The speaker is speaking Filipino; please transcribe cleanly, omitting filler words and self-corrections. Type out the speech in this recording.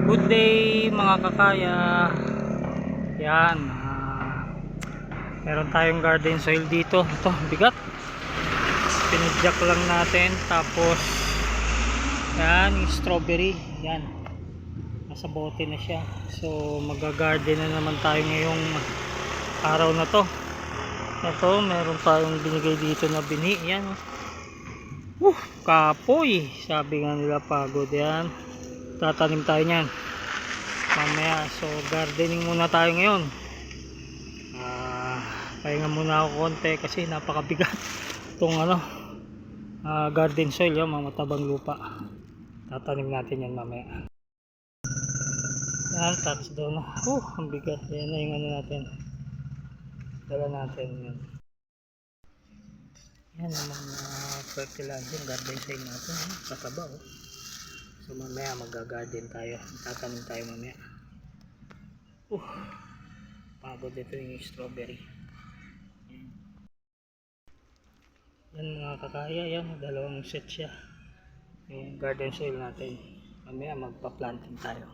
Good day mga kakaya. Yan, meron tayong garden soil dito. Ito, bigat. Pinadyak lang natin. Tapos yan, yung strawberry. Yan, nasa bote na siya. So mag-garden na naman tayo ngayong araw na to. Ito, meron tayong binigay dito na bini. Yan, kapoy. Sabi nga nila pagod. Yan, tatanim tayo nyan mamaya. So gardening muna tayo ngayon. Pahinga muna ako konti kasi napakabigat itong garden soil, yung matabang lupa. Tatanim natin yan mamaya. Yan, touchdown na. Ang bigat. Yan na yung natin, dala natin yan. Yan ang mga fertilizer yung garden soil natin. Kataba So mamaya mag-garden tayo. Tatanim tayo mamaya. Pagod ito yung strawberry. Yan mga kakaya, yan, dalawang set siya yung garden soil natin. Mamaya magpa-planting tayo.